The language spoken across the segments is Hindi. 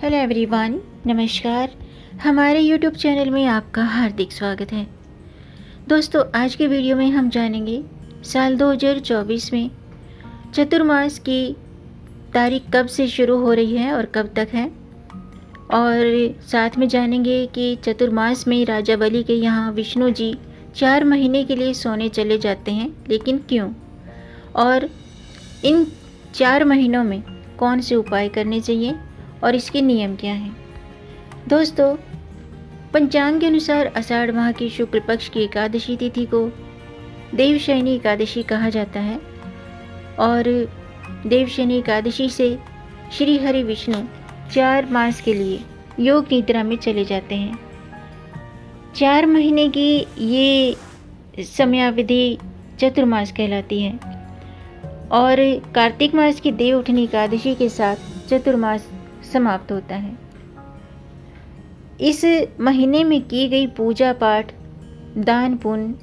हेलो एवरीवन, नमस्कार। हमारे यूट्यूब चैनल में आपका हार्दिक स्वागत है। दोस्तों, आज के वीडियो में हम जानेंगे साल 2024 में चतुर्मास की तारीख कब से शुरू हो रही है और कब तक है, और साथ में जानेंगे कि चतुर्मास में राजा बलि के यहाँ विष्णु जी 4 महीने के लिए सोने चले जाते हैं, लेकिन क्यों, और इन 4 महीनों में कौन से उपाय करने चाहिए और इसके नियम क्या हैं। दोस्तों, पंचांग के अनुसार आषाढ़ माह की शुक्ल पक्ष की एकादशी तिथि को देवशयनी एकादशी कहा जाता है, और देवशयनी एकादशी से श्री हरि विष्णु 4 मास के लिए योग निद्रा में चले जाते हैं। 4 महीने की ये समयावधि चतुर्मास कहलाती है, और कार्तिक मास की देव उठनी एकादशी के साथ चतुर्मास समाप्त होता है। इस महीने में की गई पूजा पाठ, दान पुण्य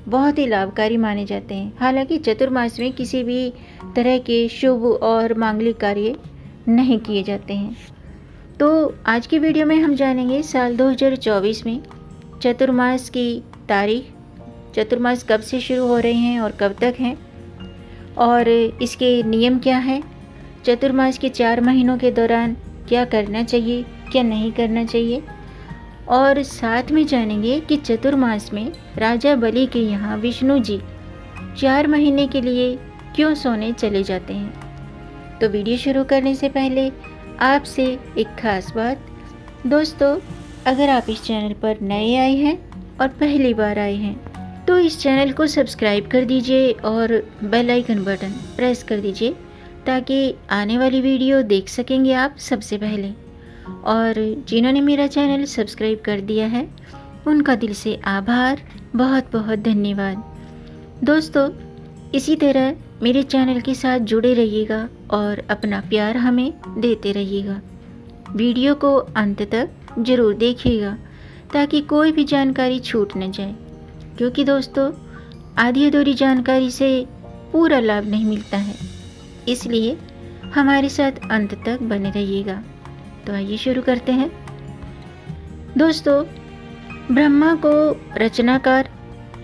बहुत ही लाभकारी माने जाते हैं। हालांकि चतुर्मास में किसी भी तरह के शुभ और मांगलिक कार्य नहीं किए जाते हैं। तो आज की वीडियो में हम जानेंगे साल 2024 में चतुर्मास की तारीख, चतुर्मास कब से शुरू हो रहे हैं और कब तक हैं, और इसके नियम क्या हैं, चतुर्मास के 4 महीनों के दौरान क्या करना चाहिए, क्या नहीं करना चाहिए, और साथ में जानेंगे कि चतुर्मास में राजा बलि के यहाँ विष्णु जी 4 महीने के लिए क्यों सोने चले जाते हैं। तो वीडियो शुरू करने से पहले आपसे एक खास बात, दोस्तों, अगर आप इस चैनल पर नए आए हैं और पहली बार आए हैं तो इस चैनल को सब्सक्राइब कर दीजिए और बेल आइकन बटन प्रेस कर दीजिए, ताकि आने वाली वीडियो देख सकेंगे आप सबसे पहले। और जिन्होंने मेरा चैनल सब्सक्राइब कर दिया है उनका दिल से आभार, बहुत बहुत धन्यवाद। दोस्तों, इसी तरह मेरे चैनल के साथ जुड़े रहिएगा और अपना प्यार हमें देते रहिएगा। वीडियो को अंत तक ज़रूर देखिएगा ताकि कोई भी जानकारी छूट न जाए, क्योंकि दोस्तों, आधी अधूरी जानकारी से पूरा लाभ नहीं मिलता है, इसलिए हमारे साथ अंत तक बने रहिएगा। तो आइए शुरू करते हैं। दोस्तों, ब्रह्मा को रचनाकार,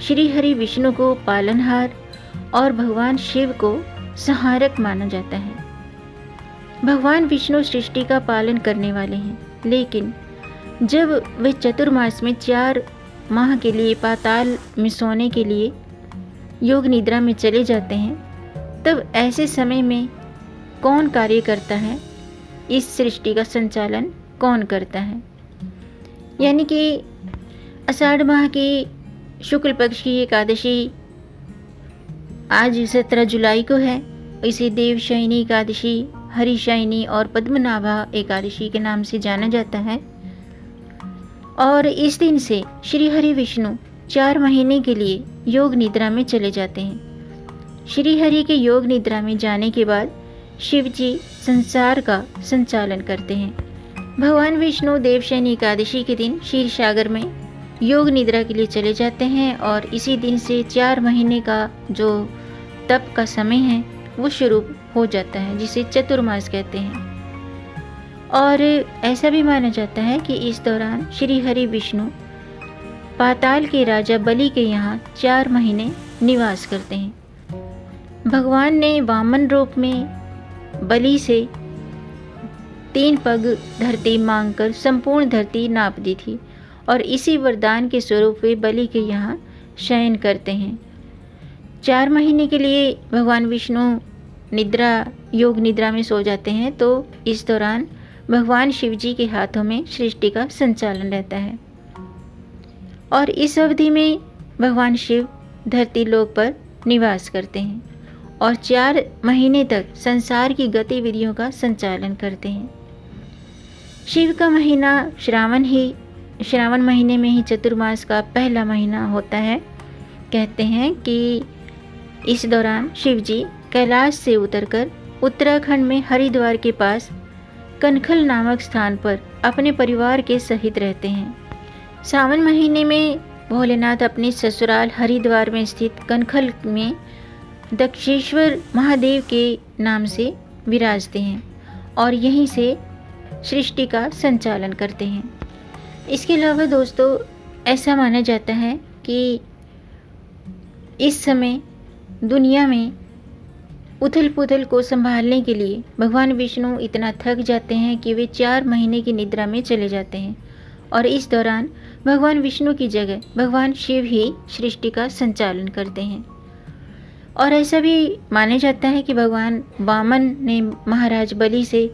श्री हरि विष्णु को पालनहार और भगवान शिव को संहारक माना जाता है। भगवान विष्णु सृष्टि का पालन करने वाले हैं, लेकिन जब वे चतुर्मास में 4 माह के लिए पाताल में सोने के लिए योग निद्रा में चले जाते हैं, तब ऐसे समय में कौन कार्य करता है, इस सृष्टि का संचालन कौन करता है। यानी कि आषाढ़ माह की शुक्ल पक्ष की एकादशी आज 17 जुलाई को है। इसे देवशयनी एकादशी, हरिशयनी और पद्मनाभा एकादशी के नाम से जाना जाता है, और इस दिन से श्री हरि विष्णु 4 महीने के लिए योग निद्रा में चले जाते हैं। श्री हरि के योग निद्रा में जाने के बाद शिव जी संसार का संचालन करते हैं। भगवान विष्णु देवशयनी एकादशी के दिन क्षीर सागर में योग निद्रा के लिए चले जाते हैं, और इसी दिन से 4 महीने का जो तप का समय है वो शुरू हो जाता है, जिसे चतुर्मास कहते हैं। और ऐसा भी माना जाता है कि इस दौरान श्री हरि विष्णु पाताल के राजा बलि के यहाँ 4 महीने निवास करते हैं। भगवान ने वामन रूप में बलि से 3 पग धरती मांगकर संपूर्ण धरती नाप दी थी, और इसी वरदान के स्वरूप वे बलि के यहाँ शयन करते हैं। 4 महीने के लिए भगवान विष्णु योग निद्रा में सो जाते हैं, तो इस दौरान भगवान शिव जी के हाथों में सृष्टि का संचालन रहता है, और इस अवधि में भगवान शिव धरती लोक पर निवास करते हैं और 4 महीने तक संसार की गतिविधियों का संचालन करते हैं। शिव का महीना श्रावण महीने में ही चतुर्मास का पहला महीना होता है। कहते हैं कि इस दौरान शिव जी कैलाश से उतरकर उत्तराखंड में हरिद्वार के पास कनखल नामक स्थान पर अपने परिवार के सहित रहते हैं। सावन महीने में भोलेनाथ अपने ससुराल हरिद्वार में स्थित कनखल में दक्षेश्वर महादेव के नाम से विराजते हैं, और यहीं से सृष्टि का संचालन करते हैं। इसके अलावा दोस्तों ऐसा माना जाता है कि इस समय दुनिया में उथल पुथल को संभालने के लिए भगवान विष्णु इतना थक जाते हैं कि वे 4 महीने की निद्रा में चले जाते हैं और इस दौरान भगवान विष्णु की जगह भगवान शिव ही सृष्टि का संचालन करते हैं। और ऐसा भी माना जाता है कि भगवान वामन ने महाराज बलि से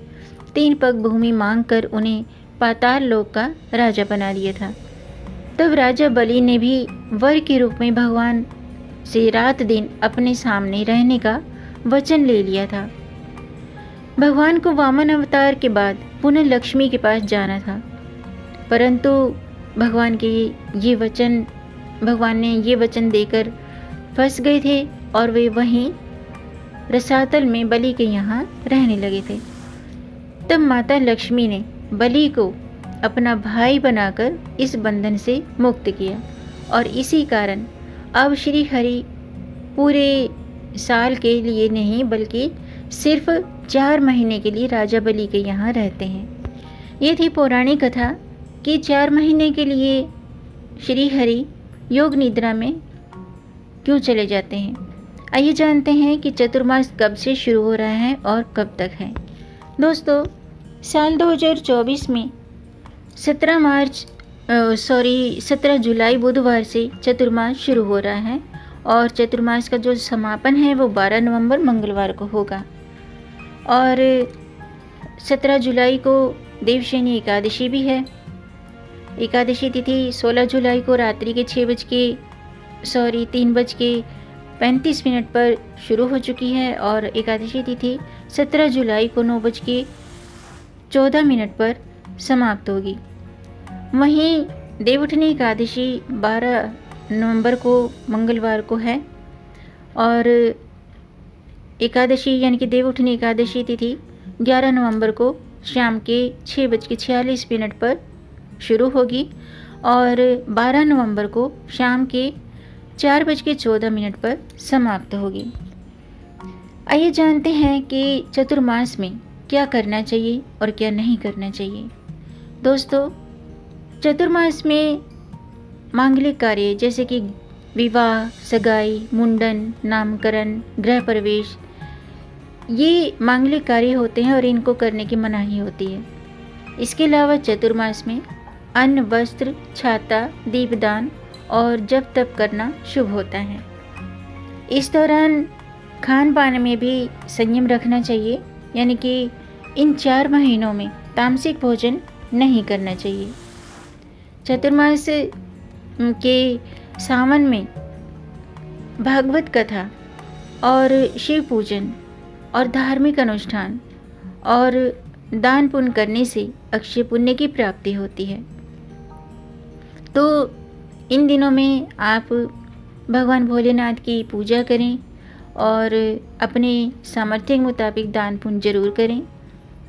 3 पग भूमि मांगकर उन्हें पाताल लोक का राजा बना दिया था। तब राजा बलि ने भी वर के रूप में भगवान से रात दिन अपने सामने रहने का वचन ले लिया था। भगवान को वामन अवतार के बाद पुनः लक्ष्मी के पास जाना था, परंतु भगवान ने ये वचन देकर फंस गए थे और वे वहीं रसातल में बलि के यहाँ रहने लगे थे। तब माता लक्ष्मी ने बलि को अपना भाई बनाकर इस बंधन से मुक्त किया और इसी कारण अब श्री हरि पूरे साल के लिए नहीं बल्कि सिर्फ 4 महीने के लिए राजा बलि के यहाँ रहते हैं। ये थी पौराणिक कथा कि 4 महीने के लिए श्री हरि योग निद्रा में क्यों चले जाते हैं। आइए जानते हैं कि चतुर्मास कब से शुरू हो रहा है और कब तक है। दोस्तों साल 2024 में 17 जुलाई बुधवार से चतुर्मास शुरू हो रहा है और चतुर्मास का जो समापन है वो 12 नवंबर मंगलवार को होगा और 17 जुलाई को देवशयनी एकादशी भी है। एकादशी तिथि 16 जुलाई को रात्रि के 3:35 पर शुरू हो चुकी है और एकादशी तिथि 17 जुलाई को 9:14 पर समाप्त होगी। वहीं देवउठनी एकादशी 12 नवंबर को मंगलवार को है और एकादशी यानी कि देवउठनी एकादशी तिथि 11 नवंबर को शाम के 6:46 पर शुरू होगी और 12 नवंबर को शाम के 4:14 पर समाप्त होगी। आइए जानते हैं कि चतुर्मास में क्या करना चाहिए और क्या नहीं करना चाहिए। दोस्तों चतुर्मास में मांगलिक कार्य जैसे कि विवाह, सगाई, मुंडन, नामकरण, गृह प्रवेश, ये मांगलिक कार्य होते हैं और इनको करने की मनाही होती है। इसके अलावा चतुर्मास में अन्न, वस्त्र, छाता, दीपदान और जप तप करना शुभ होता है। इस दौरान खान पान में भी संयम रखना चाहिए, यानी कि इन 4 महीनों में तामसिक भोजन नहीं करना चाहिए। चतुर्मास के सावन में भागवत कथा और शिव पूजन और धार्मिक अनुष्ठान और दान पुण्य करने से अक्षय पुण्य की प्राप्ति होती है। तो इन दिनों में आप भगवान भोलेनाथ की पूजा करें और अपने सामर्थ्य के मुताबिक दान पुण्य जरूर करें।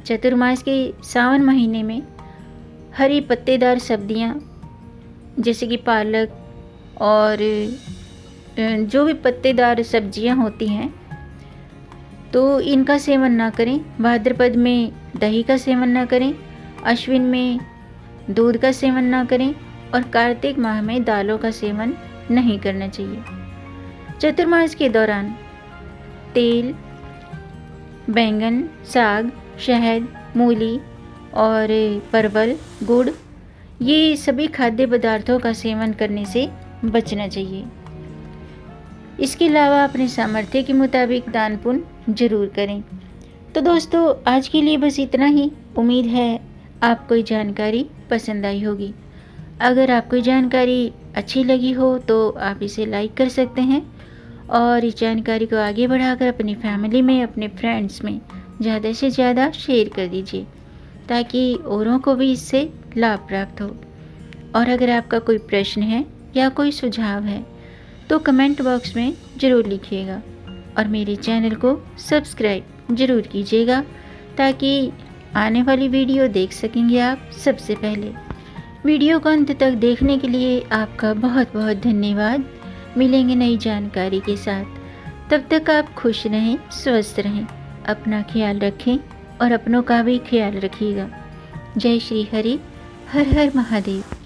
चतुर्मास के सावन महीने में हरी पत्तेदार सब्जियां जैसे कि पालक और जो भी पत्तेदार सब्जियां होती हैं तो इनका सेवन ना करें। भाद्रपद में दही का सेवन ना करें, अश्विन में दूध का सेवन ना करें और कार्तिक माह में दालों का सेवन नहीं करना चाहिए। चतुर्मास के दौरान तेल, बैंगन, साग, शहद, मूली और परवल, गुड़, ये सभी खाद्य पदार्थों का सेवन करने से बचना चाहिए। इसके अलावा अपने सामर्थ्य के मुताबिक दान पुण्य जरूर करें। तो दोस्तों आज के लिए बस इतना ही। उम्मीद है आपको ये जानकारी पसंद आई होगी। अगर आपको ये जानकारी अच्छी लगी हो तो आप इसे लाइक कर सकते हैं और इस जानकारी को आगे बढ़ाकर अपनी फैमिली में, अपने फ्रेंड्स में ज़्यादा से ज़्यादा शेयर कर दीजिए ताकि औरों को भी इससे लाभ प्राप्त हो। और अगर आपका कोई प्रश्न है या कोई सुझाव है तो कमेंट बॉक्स में ज़रूर लिखिएगा और मेरे चैनल को सब्सक्राइब ज़रूर कीजिएगा ताकि आने वाली वीडियो देख सकेंगे आप सबसे पहले। वीडियो को अंत तक देखने के लिए आपका बहुत बहुत धन्यवाद। मिलेंगे नई जानकारी के साथ। तब तक आप खुश रहें, स्वस्थ रहें, अपना ख्याल रखें और अपनों का भी ख्याल रखिएगा। जय श्री हरि। हर हर महादेव।